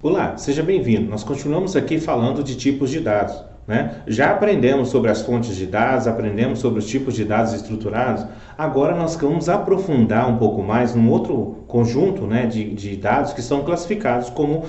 Olá, seja bem-vindo. Nós continuamos aqui falando de tipos de dados, né? Já aprendemos sobre as fontes de dados, aprendemos sobre os tipos de dados estruturados. Agora nós vamos aprofundar um pouco mais num outro conjunto, né, de dados que são classificados como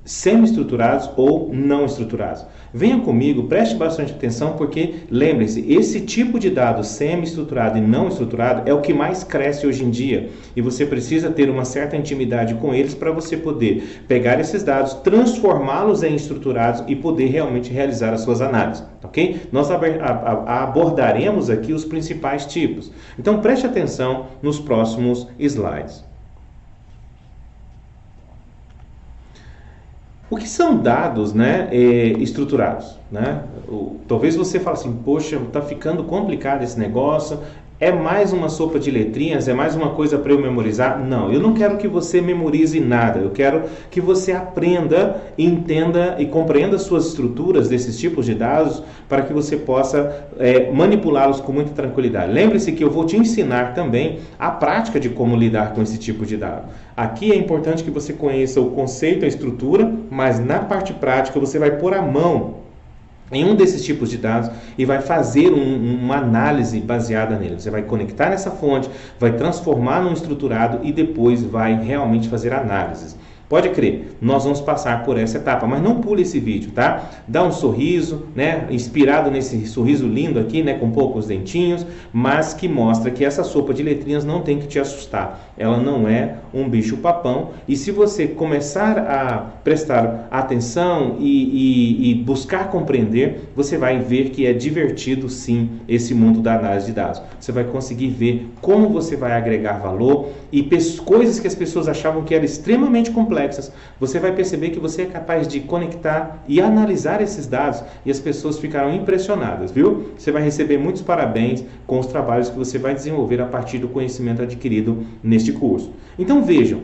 semi-estruturados ou não estruturados. Venha comigo, preste bastante atenção, porque lembre-se, esse tipo de dado semi-estruturado e não estruturado é o que mais cresce hoje em dia, e você precisa ter uma certa intimidade com eles para você poder pegar esses dados, transformá-los em estruturados e poder realmente realizar as suas análises, ok? Nós abordaremos aqui os principais tipos. Então preste atenção nos próximos slides. O que são dados, né, estruturados? Né? Talvez você fale assim, poxa, está ficando complicado esse negócio, é mais uma sopa de letrinhas, é mais uma coisa para eu memorizar? Não, eu não quero que você memorize nada, eu quero que você aprenda, entenda e compreenda suas estruturas desses tipos de dados para que você possa manipulá-los com muita tranquilidade. Lembre-se que eu vou te ensinar também a prática de como lidar com esse tipo de dado. Aqui é importante que você conheça o conceito, a estrutura, mas na parte prática você vai pôr a mão em um desses tipos de dados e vai fazer uma análise baseada nele. Você vai conectar nessa fonte, vai transformar num estruturado e depois vai realmente fazer análises. Pode crer, nós vamos passar por essa etapa, mas não pule esse vídeo, tá? Dá um sorriso, né? Inspirado nesse sorriso lindo aqui, né? Com poucos dentinhos, mas que mostra que essa sopa de letrinhas não tem que te assustar. Ela não é um bicho papão, e se você começar a prestar atenção e buscar compreender, você vai ver que é divertido sim esse mundo da análise de dados. Você vai conseguir ver como você vai agregar valor e coisas que as pessoas achavam que eram extremamente complexas, você vai perceber que você é capaz de conectar e analisar esses dados e as pessoas ficarão impressionadas, viu? Você vai receber muitos parabéns com os trabalhos que você vai desenvolver a partir do conhecimento adquirido neste curso. Então vejam,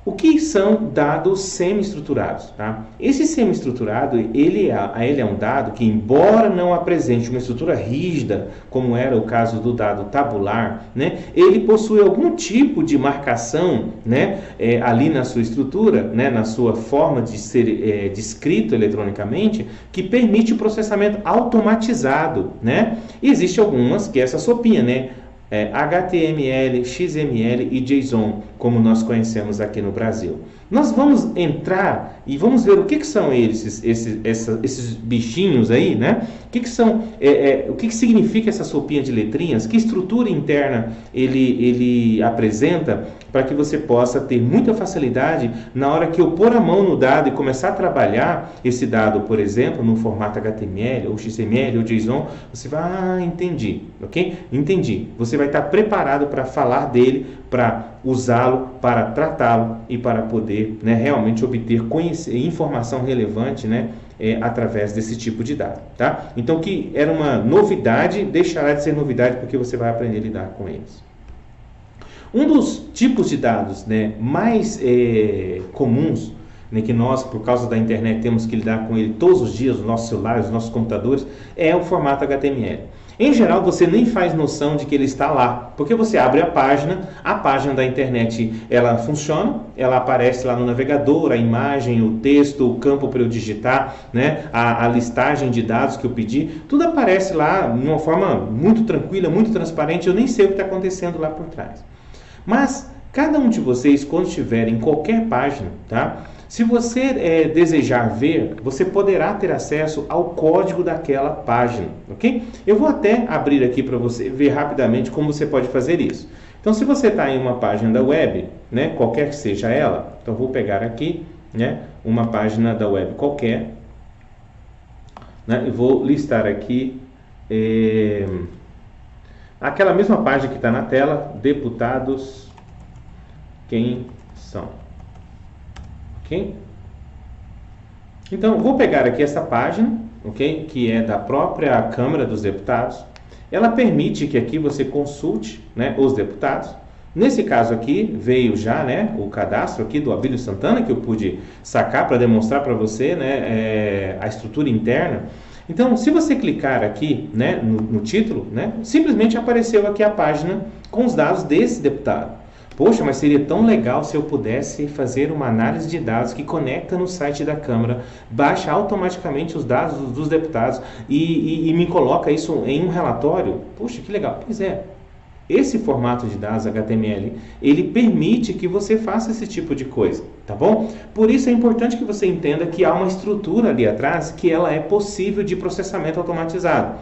o que são dados semi-estruturados? Tá? Esse semi-estruturado, ele é um dado que, embora não apresente uma estrutura rígida, como era o caso do dado tabular, né, ele possui algum tipo de marcação, né, ali na sua estrutura, né, na sua forma de ser descrito eletronicamente, que permite o processamento automatizado. Né? E existe algumas que é essa sopinha, né? HTML, XML e JSON, como nós conhecemos aqui no Brasil. Nós vamos entrar e vamos ver o que são esses bichinhos aí, né? O que são, o que significa essa sopinha de letrinhas, que estrutura interna ele apresenta, para que você possa ter muita facilidade na hora que eu pôr a mão no dado e começar a trabalhar esse dado, por exemplo, no formato HTML, ou XML, ou JSON, você vai, entendi, ok? Entendi. Você vai estar preparado para falar dele, para usá-lo, para tratá-lo e para poder, né, realmente obter informação relevante, né, através desse tipo de dado, tá? Então, que era uma novidade, deixará de ser novidade porque você vai aprender a lidar com eles. Um dos tipos de dados, né, mais comuns, né, que nós, por causa da internet, temos que lidar com ele todos os dias, nos nossos celulares, nos nossos computadores, é o formato HTML. Em geral, você nem faz noção de que ele está lá, porque você abre a página da internet, ela funciona, ela aparece lá no navegador, a imagem, o texto, o campo para eu digitar, né, a listagem de dados que eu pedi, tudo aparece lá de uma forma muito tranquila, muito transparente, eu nem sei o que está acontecendo lá por trás. Mas, cada um de vocês, quando estiver em qualquer página, tá? Se você desejar ver, você poderá ter acesso ao código daquela página, ok? Eu vou até abrir aqui para você ver rapidamente como você pode fazer isso. Então, se você está em uma página da web, né, qualquer que seja ela, então vou pegar aqui, né, uma página da web qualquer, né, e vou listar aqui aquela mesma página que está na tela, deputados, quem são? Okay? Então, vou pegar aqui essa página, okay, que é da própria Câmara dos Deputados. Ela permite que aqui você consulte, né, os deputados. Nesse caso aqui, veio já, né, o cadastro aqui do Abílio Santana, que eu pude sacar para demonstrar para você, né, a estrutura interna. Então, se você clicar aqui, né, no título, né, simplesmente apareceu aqui a página com os dados desse deputado. Poxa, mas seria tão legal se eu pudesse fazer uma análise de dados que conecta no site da Câmara, baixa automaticamente os dados dos deputados e me coloca isso em um relatório. Poxa, que legal. Pois é, esse formato de dados HTML, ele permite que você faça esse tipo de coisa, tá bom? Por isso é importante que você entenda que há uma estrutura ali atrás que ela é possível de processamento automatizado.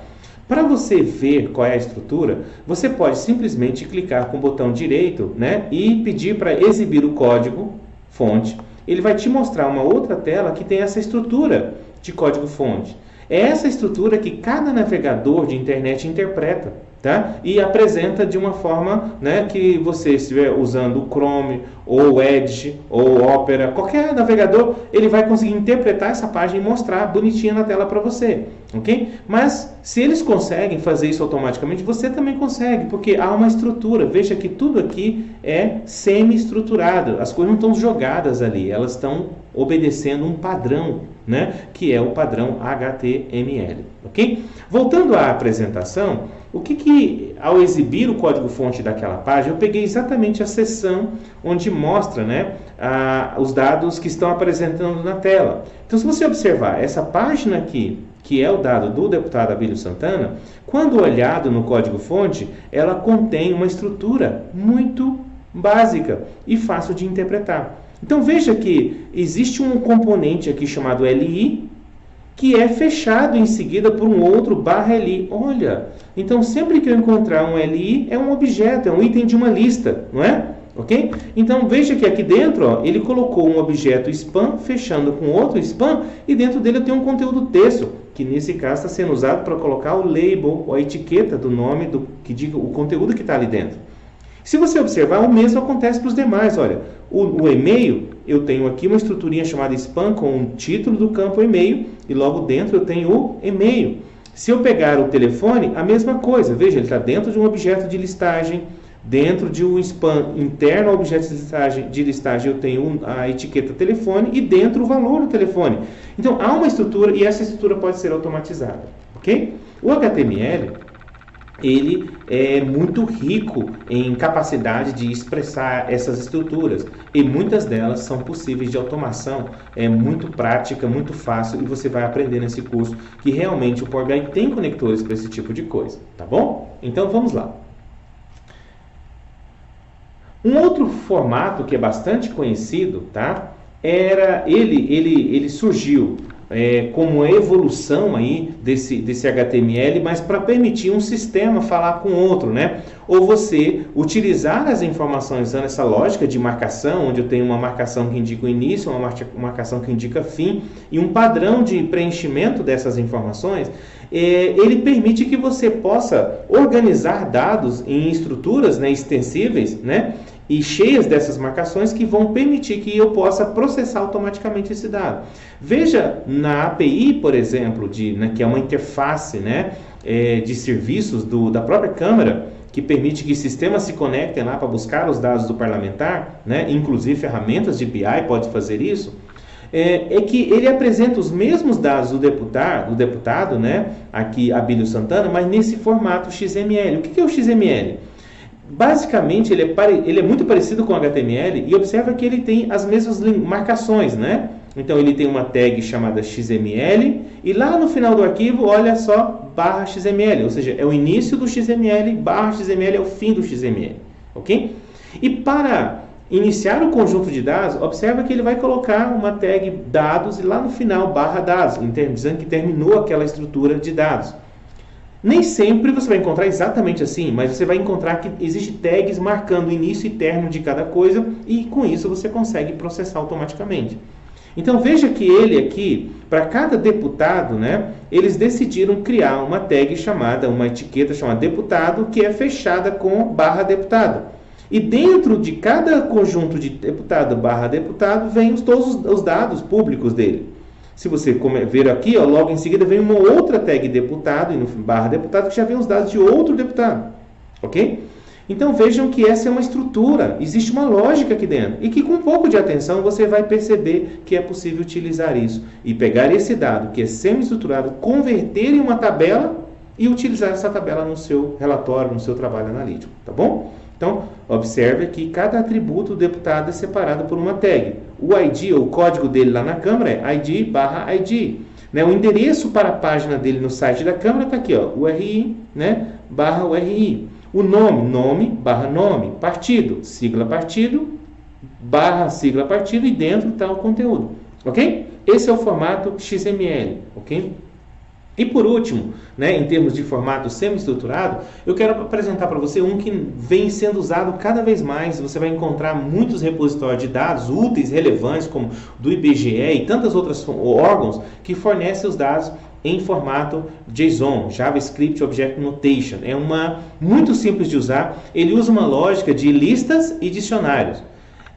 Para você ver qual é a estrutura, você pode simplesmente clicar com o botão direito, né, e pedir para exibir o código fonte. Ele vai te mostrar uma outra tela que tem essa estrutura de código fonte. É essa estrutura que cada navegador de internet interpreta, tá? E apresenta de uma forma, né, que você estiver usando o Chrome, ou o Edge, ou o Opera, qualquer navegador, ele vai conseguir interpretar essa página e mostrar bonitinha na tela para você, ok? Mas se eles conseguem fazer isso automaticamente, você também consegue, porque há uma estrutura. Veja que tudo aqui é semi-estruturado, as coisas não estão jogadas ali, elas estão obedecendo um padrão, né, que é o padrão HTML, ok? Voltando à apresentação, o que ao exibir o código-fonte daquela página, eu peguei exatamente a seção onde mostra, né, os dados que estão apresentando na tela. Então, se você observar essa página aqui, que é o dado do deputado Abílio Santana, quando olhado no código-fonte, ela contém uma estrutura muito básica e fácil de interpretar. Então, veja que existe um componente aqui chamado LI, que é fechado em seguida por um outro /li. Olha, então sempre que eu encontrar um LI, é um objeto, é um item de uma lista, não é? Ok? Então veja que aqui dentro, ó, ele colocou um objeto spam fechando com outro spam e dentro dele eu tenho um conteúdo texto, que nesse caso está sendo usado para colocar o label, ou a etiqueta do nome que diga o conteúdo que está ali dentro. Se você observar, o mesmo acontece para os demais. Olha, o e-mail, eu tenho aqui uma estruturinha chamada spam com o título do campo e-mail e logo dentro eu tenho o e-mail. Se eu pegar o telefone, a mesma coisa. Veja, ele está dentro de um objeto de listagem, dentro de um spam interno ao objeto de listagem eu tenho a etiqueta telefone e dentro o valor do telefone. Então, há uma estrutura e essa estrutura pode ser automatizada, ok? O HTML, ele é muito rico em capacidade de expressar essas estruturas e muitas delas são possíveis de automação, é muito prática, muito fácil e você vai aprender nesse curso que realmente o Power BI tem conectores para esse tipo de coisa, tá bom? Então vamos lá. Um outro formato que é bastante conhecido, tá? Ele surgiu como evolução aí desse HTML, mas para permitir um sistema falar com outro, né? Ou você utilizar as informações usando essa lógica de marcação, onde eu tenho uma marcação que indica o início, uma marcação que indica fim, e um padrão de preenchimento dessas informações, ele permite que você possa organizar dados em estruturas, né, extensíveis, né? E cheias dessas marcações que vão permitir que eu possa processar automaticamente esse dado. Veja na API, por exemplo, que é uma interface, né, de serviços da própria Câmara, que permite que sistemas se conectem lá para buscar os dados do parlamentar, né, inclusive ferramentas de BI pode fazer isso, que ele apresenta os mesmos dados do deputado, né, aqui Abílio Santana, mas nesse formato XML. O que é o XML? Basicamente, ele é muito parecido com o HTML e observa que ele tem as mesmas marcações, né? Então, ele tem uma tag chamada XML e lá no final do arquivo, olha só, /XML, ou seja, é o início do XML, /XML é o fim do XML, ok? E para iniciar o conjunto de dados, observa que ele vai colocar uma tag dados e lá no final, /dados, dizendo que terminou aquela estrutura de dados. Nem sempre você vai encontrar exatamente assim, mas você vai encontrar que existem tags marcando o início e término de cada coisa e com isso você consegue processar automaticamente. Então veja que ele aqui, para cada deputado, né, eles decidiram criar uma tag uma etiqueta chamada deputado, que é fechada com /deputado. E dentro de cada conjunto de deputado /deputado vem todos os dados públicos dele. Se você ver aqui, ó, logo em seguida vem uma outra tag deputado e no /deputado que já vem os dados de outro deputado, ok? Então vejam que essa é uma estrutura, existe uma lógica aqui dentro e que com um pouco de atenção você vai perceber que é possível utilizar isso e pegar esse dado que é semi-estruturado, converter em uma tabela e utilizar essa tabela no seu relatório, no seu trabalho analítico, tá bom? Então, observe que cada atributo do deputado é separado por uma tag. O ID, ou o código dele lá na Câmara, é ID/ID. Né? O endereço para a página dele no site da Câmara está aqui, ó, URI, né? /URI. O nome/nome, partido, sigla partido, /sigla partido, e dentro está o conteúdo. Ok? Esse é o formato XML. Ok? E por último, né, em termos de formato semi-estruturado, eu quero apresentar para você um que vem sendo usado cada vez mais. Você vai encontrar muitos repositórios de dados úteis, relevantes, como do IBGE e tantos outros órgãos que fornecem os dados em formato JSON, JavaScript Object Notation. É muito simples de usar. Ele usa uma lógica de listas e dicionários.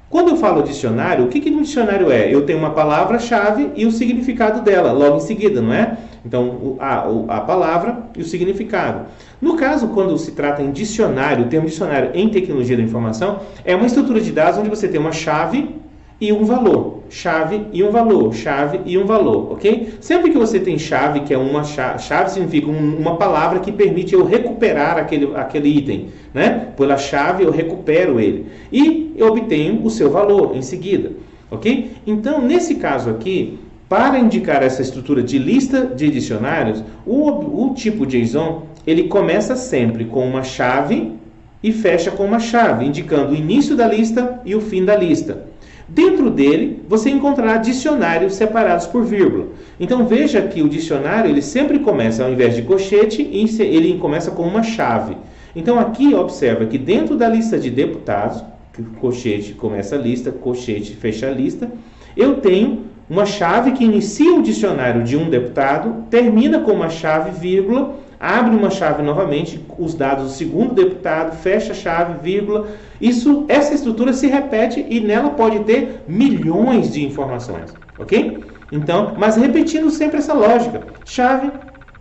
Quando eu falo dicionário, o que um dicionário é? Eu tenho uma palavra-chave e o significado dela, logo em seguida, não é? Então, a palavra e o significado. No caso, quando se trata em dicionário, o termo dicionário em tecnologia da informação é uma estrutura de dados onde você tem uma chave e um valor. Chave e um valor, chave e um valor, ok? Sempre que você tem chave, que é uma chave significa uma palavra que permite eu recuperar aquele item, né? Pela chave eu recupero ele e eu obtenho o seu valor em seguida, ok? Então, nesse caso aqui, para indicar essa estrutura de lista de dicionários, o tipo JSON, ele começa sempre com uma chave e fecha com uma chave, indicando o início da lista e o fim da lista. Dentro dele, você encontrará dicionários separados por vírgula. Então, veja que o dicionário, ele sempre começa, ao invés de colchete, ele começa com uma chave. Então, aqui, observa que dentro da lista de deputados, colchete começa a lista, colchete fecha a lista, eu tenho uma chave que inicia o dicionário de um deputado, termina com uma chave, vírgula, abre uma chave novamente, os dados do segundo deputado, fecha a chave, vírgula. Essa estrutura se repete e nela pode ter milhões de informações, ok? Então, mas repetindo sempre essa lógica, chave,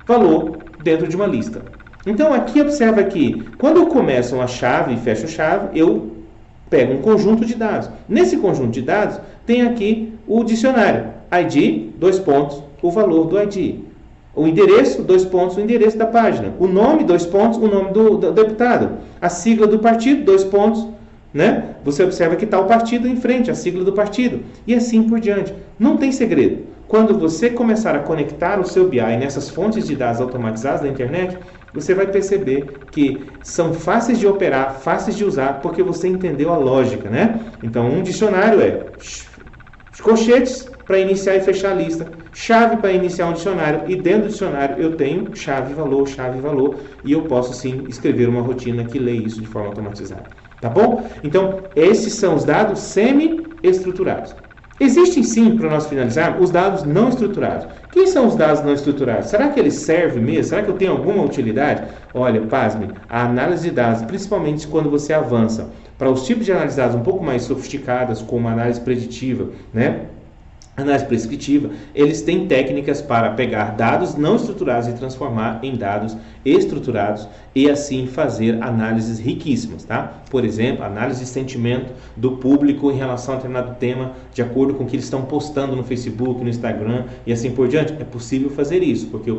valor, dentro de uma lista. Então, aqui observa que quando eu começo uma chave e fecho a chave, eu pego um conjunto de dados. Nesse conjunto de dados, tem aqui o dicionário, ID, o valor do ID. O endereço, o endereço da página. O nome, o nome do deputado. A sigla do partido, né? Você observa que está o partido em frente, a sigla do partido. E assim por diante. Não tem segredo. Quando você começar a conectar o seu BI nessas fontes de dados automatizadas da internet, você vai perceber que são fáceis de operar, fáceis de usar, porque você entendeu a lógica, né? Então, um dicionário é colchetes para iniciar e fechar a lista, chave para iniciar um dicionário, e dentro do dicionário eu tenho chave, valor, e eu posso sim escrever uma rotina que lê isso de forma automatizada. Tá bom? Então, esses são os dados semi-estruturados. Existem sim, para nós finalizarmos, os dados não estruturados. Quem são os dados não estruturados? Será que eles servem mesmo? Será que eu tenho alguma utilidade? Olha, pasme, a análise de dados, principalmente quando você avança para os tipos de análise de dados um pouco mais sofisticadas, como a análise preditiva, né? Análise prescritiva, eles têm técnicas para pegar dados não estruturados e transformar em dados estruturados e assim fazer análises riquíssimas, tá? Por exemplo, análise de sentimento do público em relação a determinado tema, de acordo com o que eles estão postando no Facebook, no Instagram e assim por diante. É possível fazer isso, porque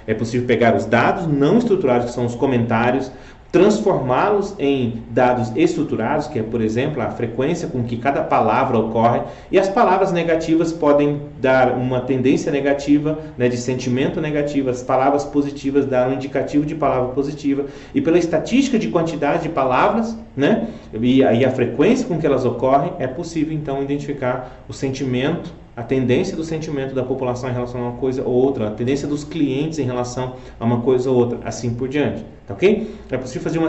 é possível pegar os dados não estruturados, que são os comentários, transformá-los em dados estruturados, que é, por exemplo, a frequência com que cada palavra ocorre, e as palavras negativas podem dar uma tendência negativa, né, de sentimento negativo, as palavras positivas dar um indicativo de palavra positiva, e pela estatística de quantidade de palavras, né, e a frequência com que elas ocorrem, é possível então identificar o sentimento, a tendência do sentimento da população em relação a uma coisa ou outra, a tendência dos clientes em relação a uma coisa ou outra, assim por diante, tá ok? É possível fazer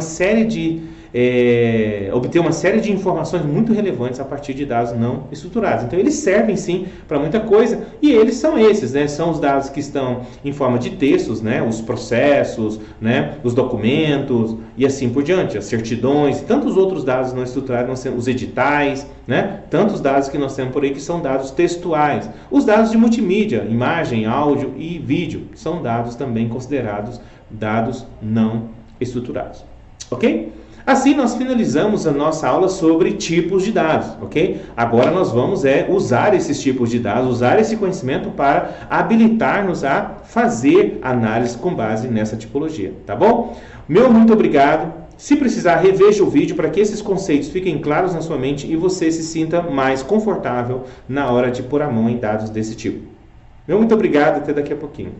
obter uma série de informações muito relevantes a partir de dados não estruturados. Então, eles servem sim para muita coisa, e eles são esses, né? São os dados que estão em forma de textos, né? Os processos, né? Os documentos e assim por diante, as certidões, tantos outros dados não estruturados, nós temos os editais, né? Tantos dados que nós temos por aí que são dados textuais. Os dados de multimídia, imagem, áudio e vídeo, são dados também considerados dados não estruturados. Ok? Assim, nós finalizamos a nossa aula sobre tipos de dados, ok? Agora nós vamos usar esses tipos de dados, usar esse conhecimento para habilitar-nos a fazer análise com base nessa tipologia, tá bom? Meu muito obrigado Se precisar, reveja o vídeo para que esses conceitos fiquem claros na sua mente e você se sinta mais confortável na hora de pôr a mão em dados desse tipo. Meu muito obrigado, até daqui a pouquinho.